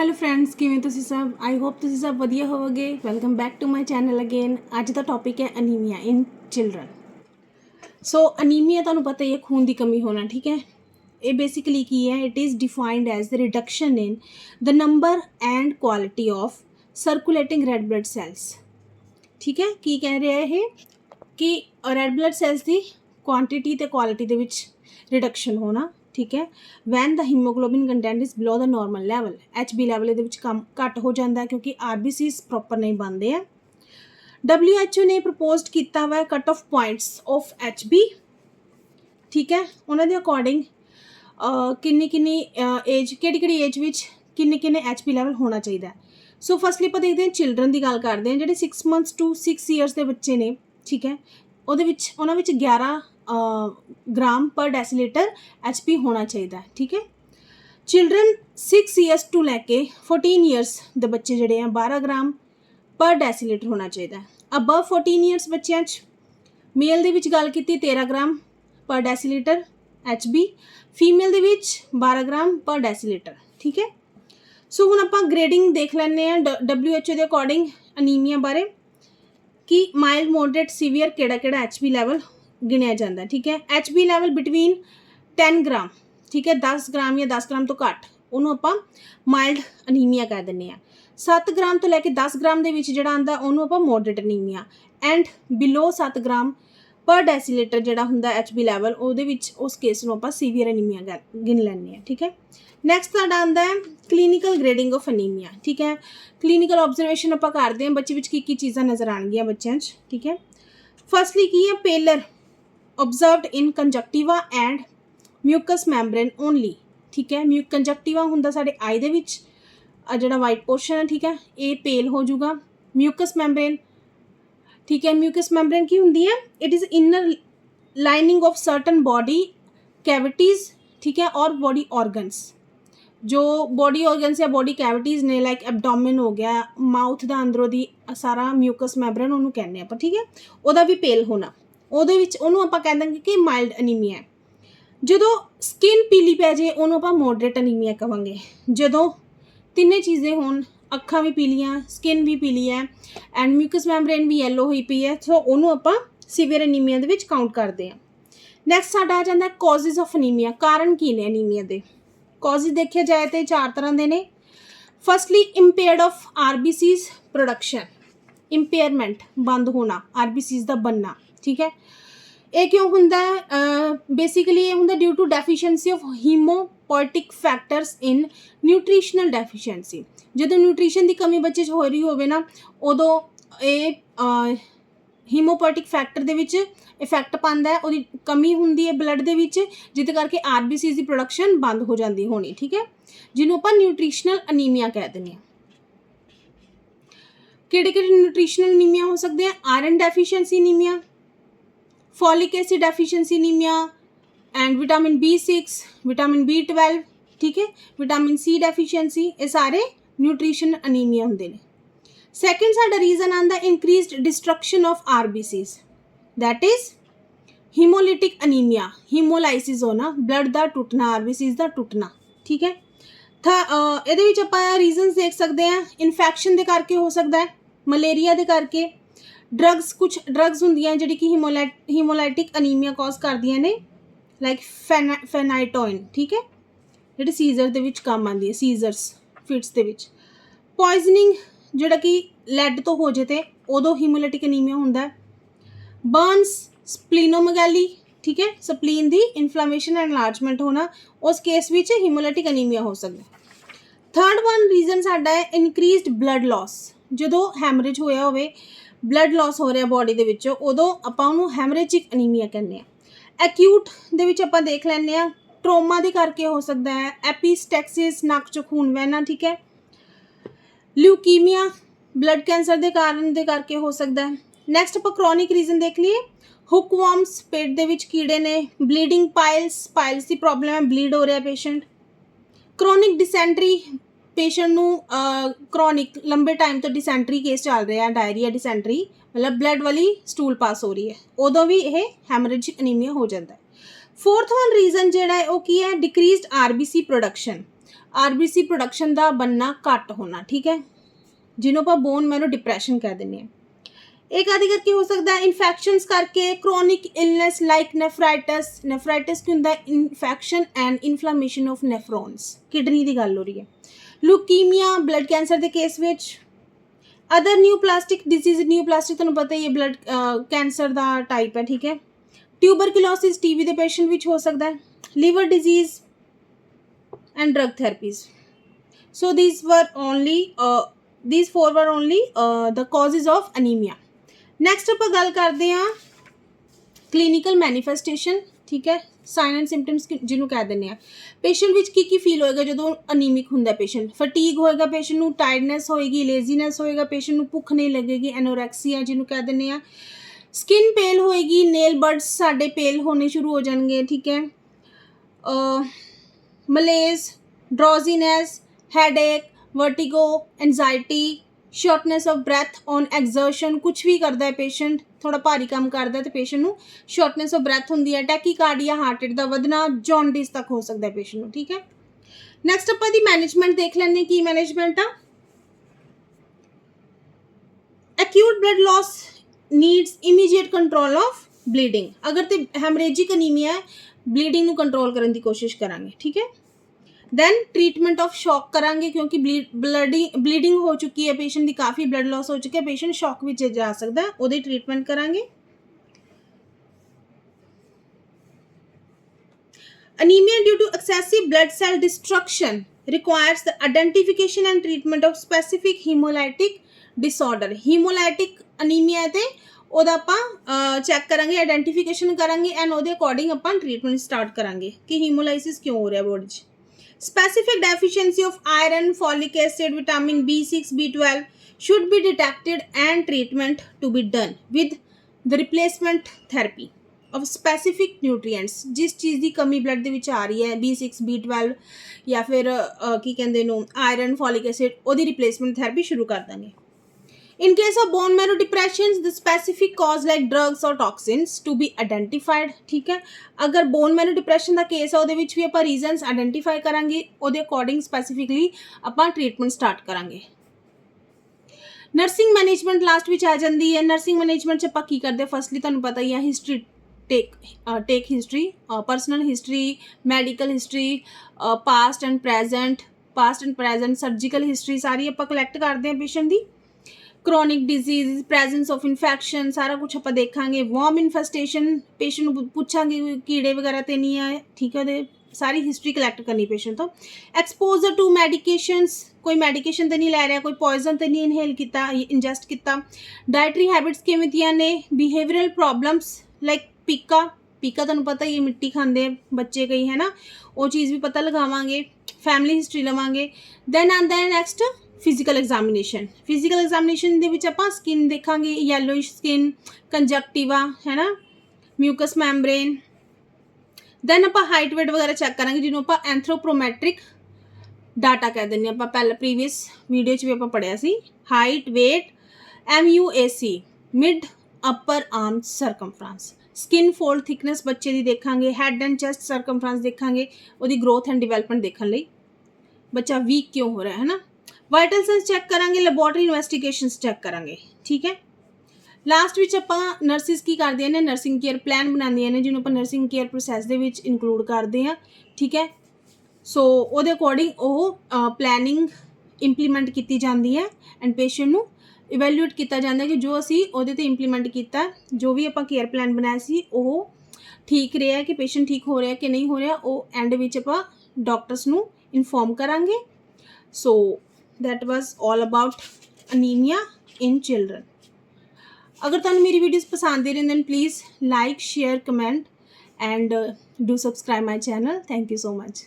Hello friends किवें तुसीं सब आई होप तुसीं सब वधिया होवोगे। Welcome back to my channel again. अज का टॉपिक है anaemia in children. So anaemia तुहानूं पता ही है खून की कमी होना, ठीक है। ये बेसिकली की है, it is defined as the reduction in the number and quality of circulating red blood cells. ठीक है, की कह रहे हैं कि रैड ब्लड सैल्स की क्वांटिटी ते क्वालिटी दे विच रिडक्शन होना, ठीक है। When the haemoglobin content is below the normal level, HB level ये कम घट हो जाता है क्योंकि RBCs प्रॉपर नहीं बनते हैं। WHO ने प्रपोज किया हुआ cut off points of HB, ठीक है। उन्होंने अकॉर्डिंग किन्नी एज कि एज विच किन्ने HB लैवल होना चाहिए। सो फर्स्टली आप देखते हैं चिल्ड्रन की गल करते हैं, जो 6 months to 6 years के बच्चे ने, ठीक है। उन्होंने 11 ग्राम पर डेसीलीटर HP होना चाहिए, ठीक है। चिल्ड्रन 6 years टू लैके 14 years के बच्चे जोड़े हैं 12 ग्राम पर डेसीलीटर होना चाहिए। अबव 14 years बच्चों मेल दे विच गल की 13 ग्राम पर डेसीलीटर HB, फीमेल दे विच 12 ग्राम पर डेसीलीटर, ठीक है। सो हुण आपां ग्रेडिंग देख लैंदे हैं WHO के अकॉर्डिंग अनीमिया बारे कि माइल्ड मॉडरेट सीवियर केड़ा HB लैवल गिनिया जाता है, ठीक है। HB लैवल बिटवीन 10 ग्राम, ठीक है, 10 ग्राम या 10 ग्राम तो घट उन्होंने आपां माइल्ड अनीमिया कह दिंदे आ। 7 ग्राम तो लैके 10 ग्राम के विच जिहड़ा आंदा उन्होंने आपां मॉडरेट अनीमिया, एंड बिलो 7 ग्राम पर डेसीलीटर जिहड़ा हुंदा HB लैवल उहदे विच उस केस नूं आपां सीवियर अनीमिया गिन लैंदे आ, ठीक है। नैक्सट साडा आंदा है क्लीनिकल ग्रेडिंग ऑफ अनीमिया, ठीक है। क्लीनिकल ऑब्जरवेशन आपां करदे हां बच्चे विच की चीज़ां नज़र आउणगीਆਂ बच्चों च, ठीक है। फर्स्टली की है pallor observed in conjunctiva and mucous membrane only, ठीक है। कंजक्टिवा हुंदा साडे आई दे विच जिहड़ा वाइट पोर्शन है, ठीक है, ये पेल हो जाऊगा। म्यूकस मैंब्रेन, ठीक है, म्यूकस मैंब्रेन की हुंदी है, it is inner lining of certain body cavities, ठीक है, और बॉडी ऑर्गनस। जो बॉडी ऑर्गनस या बॉडी कैविटीज़ ने लाइक एबडोमेन हो गया, माउथ का अंदरों दी सारा म्यूकस मैंब्रेन उन्होंने कहने आप, ठीक है, वह भी पेल होना, ਉਹਦੇ ਵਿੱਚ ਉਹਨੂੰ ਆਪਾਂ ਕਹਿ ਦਾਂਗੇ कि माइल्ड अनीमिया है। ਜਦੋਂ स्किन पीली पै जाए ਉਹਨੂੰ ਆਪਾਂ मॉडरेट अनीमिया कहांगे। ਜਦੋਂ ਤਿੰਨੇ चीज़ें होण, ਅੱਖਾਂ भी पीलियां, स्किन भी पीली है एंड म्यूकस मैंब्रेन भी येलो हुई पई है, सो ਉਹਨੂੰ ਆਪਾਂ सीवियर अनीमिया ਦੇ ਵਿੱਚ काउंट करते हैं। नैक्सट साडा आ जांदा कॉजेज ऑफ अनीमिया, कारण की ने अनीमिया के। कॉजेज देखे जाए तो 4 तरह के ने। Firstly impaired of RBCs production, impairment बंद होना RBCs का बनना, ठीक है। ये क्यों होंदा है? बेसिकली ये होंदा due to deficiency of haemopoietic factors in nutritional deficiency. जो न्यूट्रिशन की कमी बच्चे हो रही होवे ना, उदों ये हीमोपोएटिक फैक्टर दे विच इफैक्ट पांदा है, उहदी कमी हुंदी है ब्लड दे विच, जिहदे करके RBCs की प्रोडक्शन बंद हो जाती होनी, ठीक है, जिन्हों आपां न्यूट्रिशनल अनीमिया कह दिंदे हां। किहड़े न्यूट्रिशनल अनीमिया हो सकते हैं? Iron deficiency anaemia, folic acid deficiency anaemia and vitamin B6, vitamin B12, ठीक है, विटामिन C डेफिशिएंसी, ये सारे न्यूट्रिशन अनीमिया होंदे ने। सैकेंड साडा रीजन आंदा increased destruction of RBCs, that is haemolytic anaemia, haemolysis होना, ब्लड का टुटना, RBCs का टुटना, ठीक है। ਇਹਦੇ ਵਿੱਚ ਆਪਾਂ रीजनस देख सकते हैं, इन्फैक्शन के करके हो सकता है, मलेरिया के करके, ड्रग्स, कुछ ड्रग्स होंदियां जिहड़ी कि हीमोलाइटिक अनीमिया कॉज करदियां ने, लाइक फेनाइटोइन, ठीक है, जिहड़ी सीजर दे विच काम आंदी है, सीजर्स फिट्स दे विच। पॉइजनिंग जिहड़ा कि लैड तो हो जाए तो उदों हीमोलाइटिक अनीमिया हुंदा है। बर्नस, स्प्लीनोमेगैली, ठीक है, spleen the inflammation and enlargement होना, उस केस विच हीमोलाइटिक अनीमिया हो सकता है। थर्ड वन रीजन साडा है इनक्रीज्ड ब्लड लॉस। जो हैमरेज होया होवे, ब्लड लॉस हो रहा बॉडी दे विचों, उदों आपां उहनूं हैमरेजिक अनीमिया कहने आ। एक्यूट दे विच आपां देख लैंदे आ, ट्रोमा दे करके हो सकता है, एपिस्टैक्सिस, नक चों खून बहना, ठीक है, ल्यूकीमिया, ब्लड कैंसर के कारण दे करके हो सकता है। नैक्सट आपां क्रॉनिक रीजन देख लीए, हुकवर्म्स, पेट दे विच कीड़े ने, ब्लीडिंग पाइल्स की प्रॉब्लम है, ब्लीड हो रहा पेशेंट, क्रॉनिक डिसेंट्री, पेशेंट नूं क्रॉनिक लंबे टाइम तो डिसेंट्री केस चल रहा है, डायरिया डिसेंट्री, मतलब ब्लड वाली स्टूल पास हो रही है, उदों भी यह हैमरेजिक अनीमिया हो जाता है। फोर्थ वन रीजन जिहड़ा है वो की है decreased RBC production. RBC production का बनना घट होना, ठीक है, जिन्हों आप बोन मैरो डिप्रैशन कह दें। एक आदि करके हो सकता है इन्फैक्शनस करके, chronic illness like nephritis. Nephritis की होंदा infection and inflammation of nephrons, kidney की गल हो रही है। लुकीमिया ब्लड कैंसर के case which. Other neoplastic disease, neoplastic तुहानूं पता ही है ब्लड कैंसर का टाइप है, ठीक है। ट्यूबरकुलोसिस टीबी के पेशेंट विच हो सकता है। Liver disease and drug therapies. So these four were only the causes of anemia. Next आप गल करते हैं क्लीनिकल मैनीफेस्टेशन, ठीक है, साइन एंड सिम्पटम्स जिन्हों कह दें। पेशेंट विच की फील होएगा जो अनीमिक होंगे पेशेंट। फटीग होएगा पेशेंट को, टायर्डनैस होएगी, लेजीनैस होएगा पेशेंट को, भुख नहीं लगेगी, एनोरैक्सिया जिन्हों कह दें। स्किन पेल होएगी, नेल बर्ड्स साडे पेल होने शुरू हो जाएंगे, ठीक है। Malaise, drowsiness, headache, vertigo, anxiety, shortness of breath on exertion, कुछ भी करता है पेशेंट, थोड़ा भारी काम करता है तो पेशेंट को शॉर्टनेस ऑफ ब्रैथ होंगी है। टैकीकार्डिया, हार्ट रेट का वधना, जॉन्डिस तक हो सकता है पेशेंट को, ठीक है। नैक्सट आप मैनेजमेंट देख लें की मैनेजमेंट आ। Acute blood loss needs immediate control of bleeding. अगर तो हैमरेजिक अनीमिया है, ब्लीडिंग को कंट्रोल करने की कोशिश करांगे, ठीक है। दैन ट्रीटमेंट ऑफ शॉक करांगे क्योंकि ब्लीडिंग हो चुकी है पेशेंट की, काफ़ी ब्लड लॉस हो चुका है, पेशेंट शॉक में जा सकता है, उहदी ट्रीटमेंट करांगे। Anaemia due to excessive blood cell destruction requires the identification and treatment of specific haemolytic disorder. Haemolytic anaemia है ਉਹਦਾ ਆਪਾਂ ਚੈੱਕ ਕਰਾਂਗੇ, ਆਈਡੈਂਟੀਫਿਕੇਸ਼ਨ ਕਰਾਂਗੇ ਐਂਡ ਉਹਦੇ ਅਕੋਰਡਿੰਗ ਆਪਾਂ ਟ੍ਰੀਟਮੈਂਟ ਸਟਾਰਟ ਕਰਾਂਗੇ ਕਿ ਹੀਮੋਲਾਈਸਿਸ ਕਿਉਂ ਹੋ ਰਿਹਾ ਬੋਡੀ 'ਚ। Specific deficiency of iron, folic acid, vitamin B6, B12 should be detected and treatment to be done with the replacement therapy of specific nutrients। जिस चीज़ की कमी ब्लड ਦੇ ਵਿੱਚ ਆ ਰਹੀ है B6, B12 या फिर ਕੀ ਕਹਿੰਦੇ ਨੂੰ आयरन, folic acid, ਉਹਦੀ रिप्लेसमेंट थेरेपी शुरू कर देंगे। In case of bone marrow depressions, the specific cause like drugs or toxins to be identified, ठीक है। अगर bone marrow depression का केस है ਉਹਦੇ ਵਿੱਚ ਵੀ ਆਪਾਂ रीजन्स आइडेंटिफाई करांगे, ਉਹਦੇ अकॉर्डिंग स्पैसिफिकली ਆਪਾਂ ट्रीटमेंट स्टार्ट करांगे। नर्सिंग मैनेजमेंट लास्ट ਵਿੱਚ आ जाती है। नर्सिंग मैनेजमेंट 'ਚ ਆਪਾਂ ਕੀ ਕਰਦੇ, फर्स्टली ਤੁਹਾਨੂੰ पता ही है history take history, personal history, medical history, past and present surgical history सारी आप कलैक्ट करते हैं पेशेंट की। Chronic disease, presence of infection सारा कुछ आप देखांगे। वॉर्म इन्फेस्टेशन पेशेंट को पूछांगे कीड़े वगैरह तो नहीं आए, ठीक है, सारी हिस्ट्री कलैक्ट करनी पेशेंट तो। एक्सपोजर टू मैडिकेशंस, कोई मैडिकेशन तो नहीं लै रहा, कोई पॉइजन तो नहीं इनहेल किया, इंजैसट किया। डाइटरी हैबिट्स किवें दियां ने। बिहेवियरल प्रॉब्लम्स लाइक पीका तुहानूं पता ही मिट्टी खांदे बच्चे कई है ना, वो चीज़ भी पता लगावांगे। फैमिली हिस्ट्री लवांगे। दैन आंदा है नैक्सट फिजिकल एग्जामिनेशन दे विच आपां स्किन देखांगे, येलोइश स्किन, कंजक्टिवा है ना, म्यूकस मैम्ब्रेन। दैन आपां हाइट वेट वगैरह चैक करांगे जिन्हों आपां एंथ्रोपोमेट्रिक डाटा कह दें। आपां पहले प्रीवियस वीडियो च भी आपां पढ़िया सी। Height weight MUAC mid upper arm circumference. Skin fold thickness बच्चे की देखांगे। हैड एंड चैस्ट सरकमफ्रांस देखांगे, उसकी ग्रोथ एंड डिवेलपमेंट देखने लई बच्चा वीक क्यों हो रहा है ना। वाइटल साइंस चैक करांगे, लैबोरेटरी इन्वेस्टिगेशंस चैक करांगे, ठीक है। लास्ट विच आपां नर्सिस की करदियां ने, नर्सिंग केयर प्लान बनांदियां ने जिन्हों आपां नर्सिंग केयर प्रोसैस दे विच इनकलूड करते हैं, ठीक है। सो ਉਹਦੇ अकॉर्डिंग ਉਹ प्लैनिंग इंप्लीमेंट की जाती है एंड पेशेंट ਨੂੰ इवैल्यूएट किया जाता है कि जो असी ਉਹਦੇ ਤੇ इंप्लीमेंट किया, जो भी ਆਪਾਂ केयर प्लान बनाया सी ਉਹ ठीक रहा है कि पेशेंट ठीक हो रहा कि नहीं हो रहा, वो एंड विच ਆਪਾਂ डॉक्टर्स ਨੂੰ इन्फॉर्म करांगे। So that was all about anaemia in children. अगर तुहानूं मेरी वीडियोज़ पसंद आ रही then please like share comment and do subscribe my channel. Thank you so much.